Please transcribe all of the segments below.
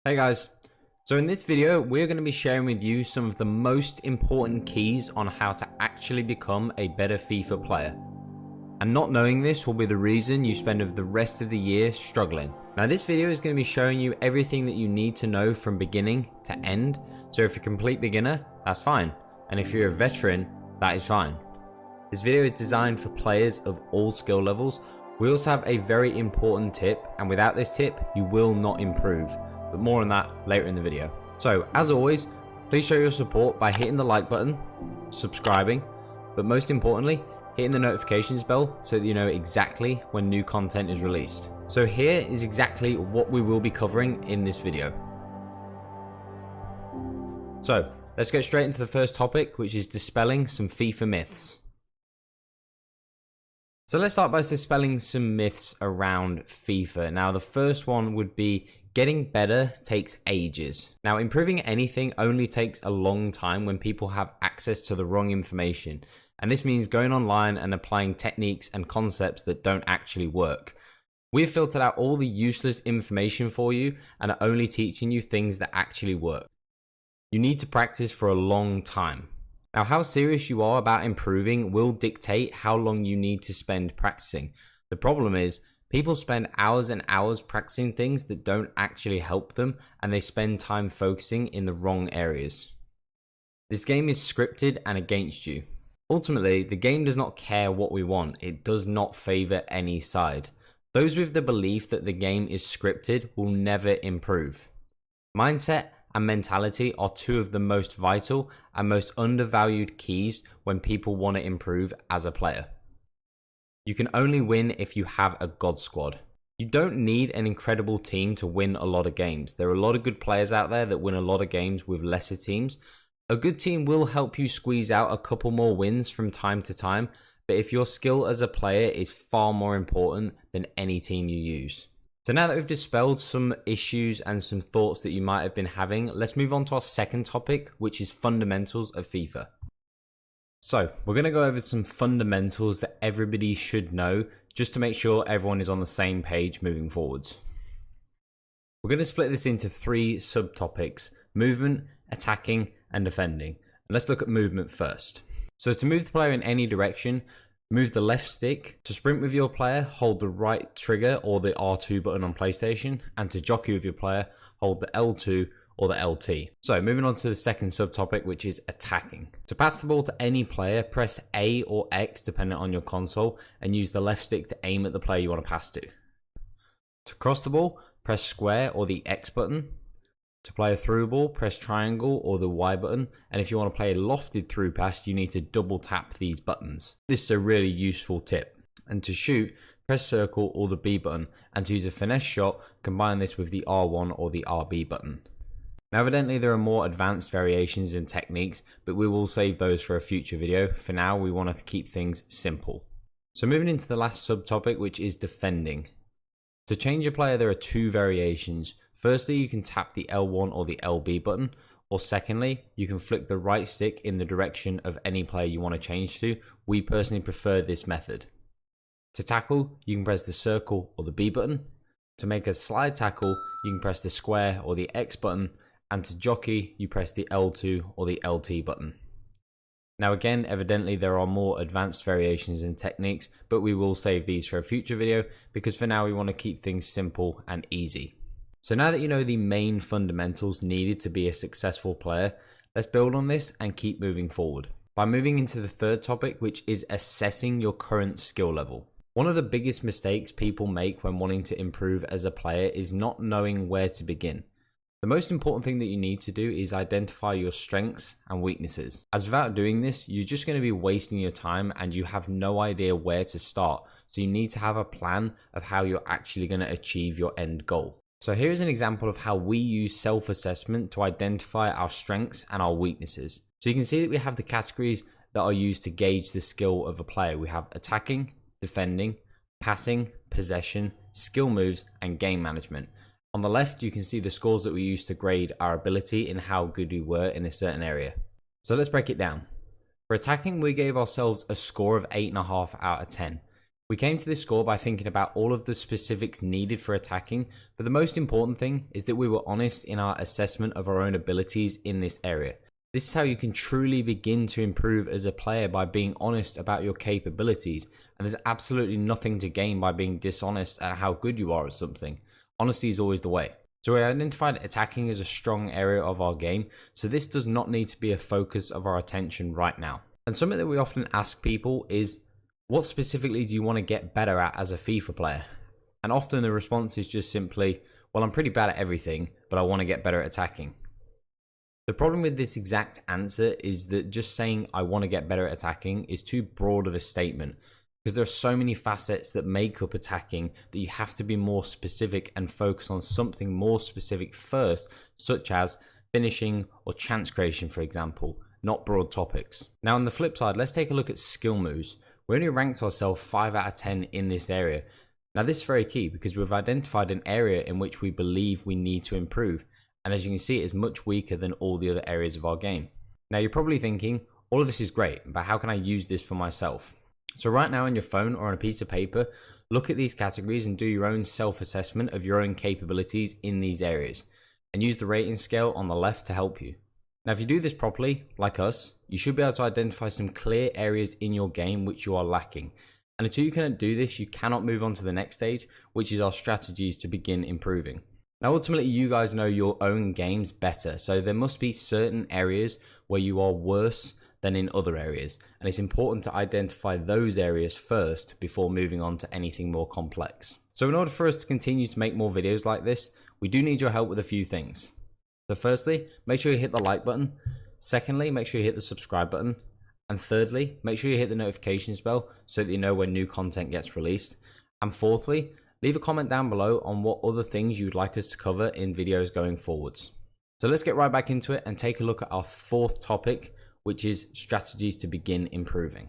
Hey guys, so in this video we're going to be sharing with you some of the most important keys on how to actually become a better FIFA player. And not knowing this will be the reason you spend the rest of the year struggling. Now this video is going to be showing you everything that you need to know from beginning to end. So if you're a complete beginner, that's fine. And if you're a veteran, that is fine. This video is designed for players of all skill levels. We also have a very important tip, and without this tip you will not improve. But more on that later in the video. So as always, please show your support by hitting the like button, subscribing, but most importantly, hitting the notifications bell so that you know exactly when new content is released. So here is exactly what we will be covering in this video. So let's get straight into the first topic, which is dispelling some FIFA myths. So let's start by dispelling some myths around FIFA. Now the first one would be getting better takes ages. Now, improving anything only takes a long time when people have access to the wrong information. And this means going online and applying techniques and concepts that don't actually work. We've filtered out all the useless information for you and are only teaching you things that actually work. You need to practice for a long time. Now, how serious you are about improving will dictate how long you need to spend practicing. The problem is, people spend hours and hours practicing things that don't actually help them, and they spend time focusing in the wrong areas. This game is scripted and against you. Ultimately, the game does not care what we want. It does not favor any side. Those with the belief that the game is scripted will never improve. Mindset and mentality are two of the most vital and most undervalued keys when people want to improve as a player. You can only win if you have a God squad. You don't need an incredible team to win a lot of games. There are a lot of good players out there that win a lot of games with lesser teams. A good team will help you squeeze out a couple more wins from time to time, but if your skill as a player is far more important than any team you use. So now that we've dispelled some issues and some thoughts that you might have been having, let's move on to our second topic, which is fundamentals of FIFA. So we're going to go over some fundamentals that everybody should know just to make sure everyone is on the same page moving forwards. We're going to split this into three subtopics: movement, attacking, and defending. And let's look at movement first. So to move the player in any direction, move the left stick. To sprint with your player, hold the right trigger or the R2 button on PlayStation. And to jockey with your player, hold the L2 or the LT. So moving on to the second subtopic, which is attacking. To pass the ball to any player, press A or X depending on your console and use the left stick to aim at the player you want to pass to. To cross the ball, press square or the X button. To play a through ball, press triangle or the Y button. And if you want to play a lofted through pass, you need to double tap these buttons. This is a really useful tip. And to shoot, press circle or the B button. And to use a finesse shot, combine this with the R1 or the RB button. Now evidently there are more advanced variations and techniques, but we will save those for a future video. For now, we want to keep things simple. So moving into the last subtopic, which is defending. To change a player, there are two variations. Firstly, you can tap the L1 or the LB button, or secondly, you can flick the right stick in the direction of any player you want to change to. We personally prefer this method. To tackle, you can press the circle or the B button. To make a slide tackle, you can press the square or the X button. And to jockey, you press the L2 or the LT button. Now again, evidently there are more advanced variations and techniques, but we will save these for a future video because for now we want to keep things simple and easy. So now that you know the main fundamentals needed to be a successful player, let's build on this and keep moving forward. By moving into the third topic, which is assessing your current skill level. One of the biggest mistakes people make when wanting to improve as a player is not knowing where to begin. The most important thing that you need to do is identify your strengths and weaknesses. As without doing this, you're just going to be wasting your time and you have no idea where to start. So you need to have a plan of how you're actually going to achieve your end goal. So here is an example of how we use self-assessment to identify our strengths and our weaknesses. So you can see that we have the categories that are used to gauge the skill of a player. We have attacking, defending, passing, possession, skill moves, and game management. On the left, you can see the scores that we use to grade our ability in how good we were in a certain area. So let's break it down. For attacking, we gave ourselves a score of 8.5 out of 10. We came to this score by thinking about all of the specifics needed for attacking, but the most important thing is that we were honest in our assessment of our own abilities in this area. This is how you can truly begin to improve as a player, by being honest about your capabilities, and there's absolutely nothing to gain by being dishonest at how good you are at something. Honesty is always the way. So we identified attacking as a strong area of our game, so this does not need to be a focus of our attention right now. And something that we often ask people is, what specifically do you want to get better at as a FIFA player? And often the response is just simply, well, I'm pretty bad at everything, but I want to get better at attacking. The problem with this exact answer is that just saying I want to get better at attacking is too broad of a statement, because there are so many facets that make up attacking that you have to be more specific and focus on something more specific first, such as finishing or chance creation, for example, not broad topics. Now on the flip side, let's take a look at skill moves. We only ranked ourselves 5 out of 10 in this area. Now this is very key because we've identified an area in which we believe we need to improve, and as you can see, it is much weaker than all the other areas of our game. Now you're probably thinking, all of this is great, but how can I use this for myself? So right now on your phone or on a piece of paper, look at these categories and do your own self-assessment of your own capabilities in these areas, and use the rating scale on the left to help you. Now if you do this properly, like us, you should be able to identify some clear areas in your game which you are lacking. And until you can do this, you cannot move on to the next stage, which is our strategies to begin improving. Now ultimately you guys know your own games better, so there must be certain areas where you are worse than in other areas, and it's important to identify those areas first before moving on to anything more complex. So in order for us to continue to make more videos like this, we do need your help with a few things. So firstly, make sure you hit the like button. Secondly, make sure you hit the subscribe button. And thirdly, make sure you hit the notifications bell so that you know when new content gets released. And fourthly, leave a comment down below on what other things you'd like us to cover in videos going forwards. So let's get right back into it and take a look at our fourth topic, which is strategies to begin improving.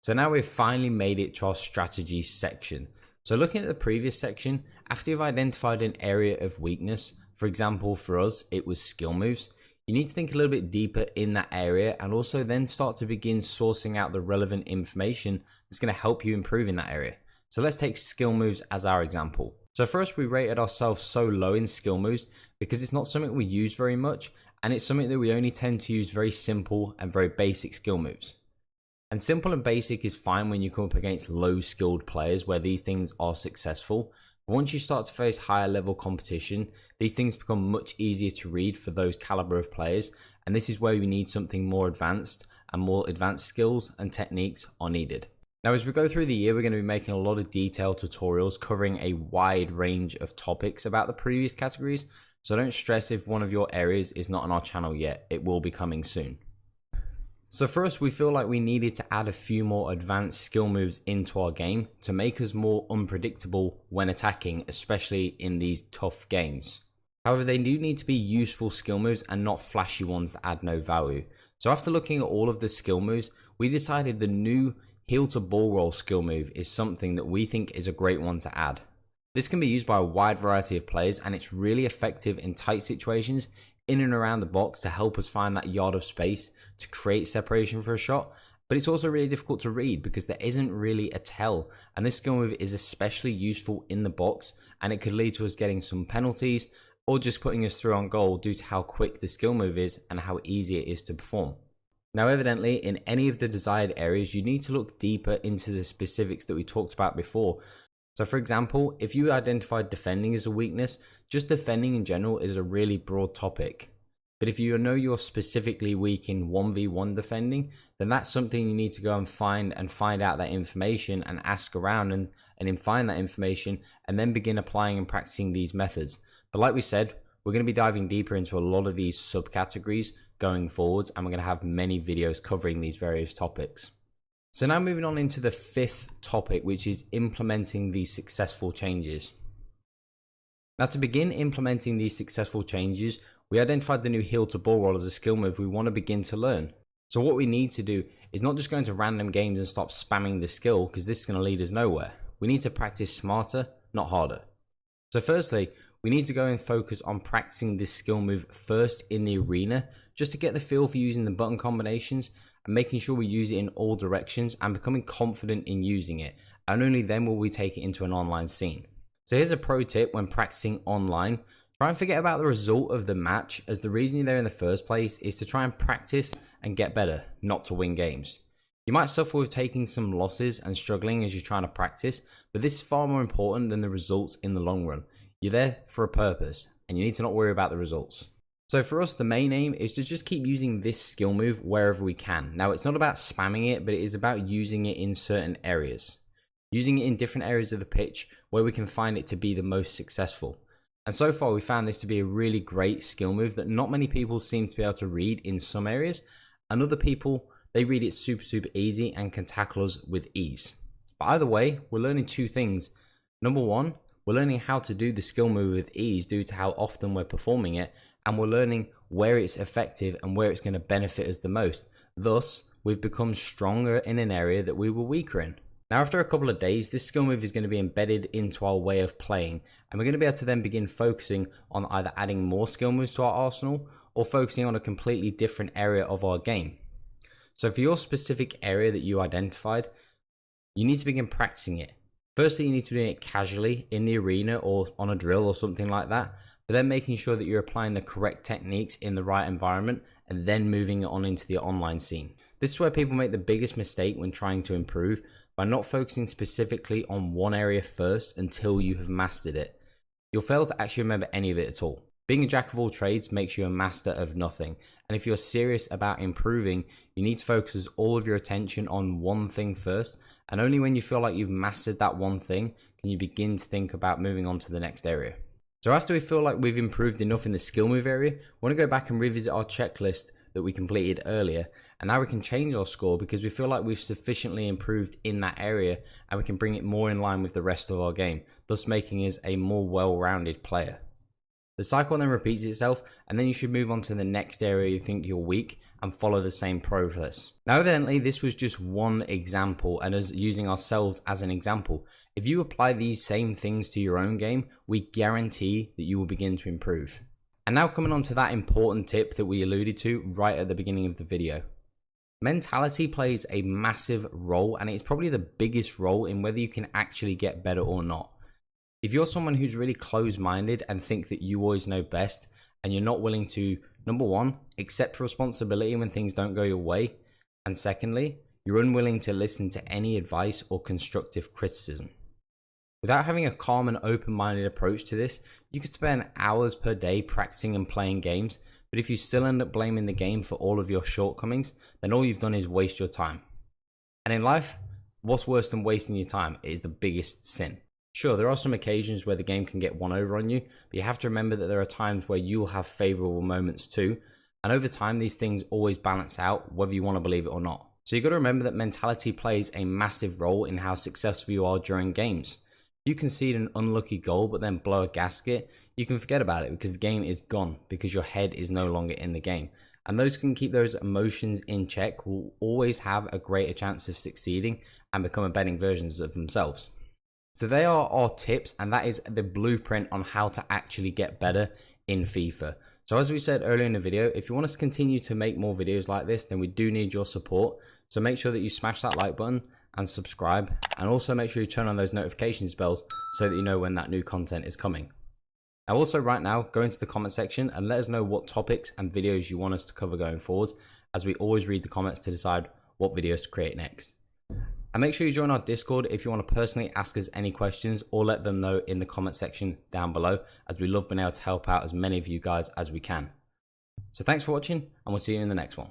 So now we've finally made it to our strategies section. So looking at the previous section, after you've identified an area of weakness, for example, for us, it was skill moves, you need to think a little bit deeper in that area and also then start to begin sourcing out the relevant information that's going to help you improve in that area. So let's take skill moves as our example. So first, we rated ourselves so low in skill moves because it's not something we use very much, and it's something that we only tend to use very simple and very basic skill moves. And simple and basic is fine when you come up against low skilled players where these things are successful. But once you start to face higher level competition, these things become much easier to read for those caliber of players, and this is where we need something more advanced, and more advanced skills and techniques are needed. Now as we go through the year, we're going to be making a lot of detailed tutorials covering a wide range of topics about the previous categories, so don't stress if one of your areas is not on our channel yet, it will be coming soon. So first, we feel like we needed to add a few more advanced skill moves into our game to make us more unpredictable when attacking, especially in these tough games. However, they do need to be useful skill moves and not flashy ones that add no value. So after looking at all of the skill moves, we decided the new heel to ball roll skill move is something that we think is a great one to add. This can be used by a wide variety of players, and it's really effective in tight situations in and around the box to help us find that yard of space to create separation for a shot. But it's also really difficult to read because there isn't really a tell, and this skill move is especially useful in the box, and it could lead to us getting some penalties or just putting us through on goal due to how quick the skill move is and how easy it is to perform. Now evidently, in any of the desired areas, you need to look deeper into the specifics that we talked about before. So for example, if you identified defending as a weakness, just defending in general is a really broad topic. But if you know you're specifically weak in 1v1 defending, then that's something you need to go and find out that information and ask around and then find that information and then begin applying and practicing these methods. But like we said, we're going to be diving deeper into a lot of these subcategories going forwards, and we're going to have many videos covering these various topics. So now moving on into the fifth topic, which is implementing these successful changes. Now to begin implementing these successful changes, we identified the new heel to ball roll as a skill move we want to begin to learn. So what we need to do is not just go into random games and stop spamming the skill, because this is going to lead us nowhere. We need to practice smarter, not harder. So firstly, we need to go and focus on practicing this skill move first in the arena, just to get the feel for using the button combinations and making sure we use it in all directions and becoming confident in using it. and only then will we take it into an online scene. So here's a pro tip when practicing online. Try and forget about the result of the match, as the reason you're there in the first place is to try and practice and get better, not to win games. You might suffer with taking some losses and struggling as you're trying to practice, but this is far more important than the results in the long run. You're there for a purpose, and you need to not worry about the results. So for us, the main aim is to just keep using this skill move wherever we can. Now, it's not about spamming it, but it is about using it in certain areas. Using it in different areas of the pitch where we can find it to be the most successful. And so far, we found this to be a really great skill move that not many people seem to be able to read in some areas, and other people, they read it super easy and can tackle us with ease. But either way, we're learning two things. Number one, we're learning how to do the skill move with ease due to how often we're performing it, and we're learning where it's effective and where it's going to benefit us the most. Thus, we've become stronger in an area that we were weaker in. Now, after a couple of days, this skill move is going to be embedded into our way of playing, and we're going to be able to then begin focusing on either adding more skill moves to our arsenal or focusing on a completely different area of our game. So for your specific area that you identified, you need to begin practicing it. Firstly, you need to be doing it casually in the arena or on a drill or something like that, but then making sure that you're applying the correct techniques in the right environment and then moving it on into the online scene. This is where people make the biggest mistake when trying to improve, by not focusing specifically on one area first until you have mastered it. You'll fail to actually remember any of it at all. Being a jack of all trades makes you a master of nothing, and if you're serious about improving, you need to focus all of your attention on one thing first, and only when you feel like you've mastered that one thing can you begin to think about moving on to the next area. So after we feel like we've improved enough in the skill move area, we want to go back and revisit our checklist that we completed earlier, and now we can change our score because we feel like we've sufficiently improved in that area and we can bring it more in line with the rest of our game, thus making us a more well-rounded player. The cycle then repeats itself, and then you should move on to the next area you think you're weak and follow the same process. Now evidently this was just one example, and as using ourselves as an example, if you apply these same things to your own game, we guarantee that you will begin to improve. And now coming on to that important tip that we alluded to right at the beginning of the video. Mentality plays a massive role, and it's probably the biggest role in whether you can actually get better or not. If you're someone who's really closed-minded and think that you always know best, and you're not willing to, number one, accept responsibility when things don't go your way, and secondly, you're unwilling to listen to any advice or constructive criticism. Without having a calm and open-minded approach to this, you could spend hours per day practicing and playing games, but if you still end up blaming the game for all of your shortcomings, then all you've done is waste your time. And in life, what's worse than wasting your time? It is the biggest sin. Sure, there are some occasions where the game can get one over on you, but you have to remember that there are times where you'll have favorable moments too, and over time these things always balance out whether you want to believe it or not. So you've got to remember that mentality plays a massive role in how successful you are during games. If you concede an unlucky goal but then blow a gasket, you can forget about it because the game is gone, because your head is no longer in the game. And those who can keep those emotions in check will always have a greater chance of succeeding and becoming better versions of themselves. So they are our tips, and that is the blueprint on how to actually get better in FIFA. So as we said earlier in the video, if you want us to continue to make more videos like this, then we do need your support. So make sure that you smash that like button and subscribe, and also make sure you turn on those notifications bells so that you know when that new content is coming. Now also right now, go into the comment section and let us know what topics and videos you want us to cover going forwards, as we always read the comments to decide what videos to create next. And make sure you join our Discord if you want to personally ask us any questions, or let them know in the comment section down below, as we love being able to help out as many of you guys as we can. So thanks for watching, and we'll see you in the next one.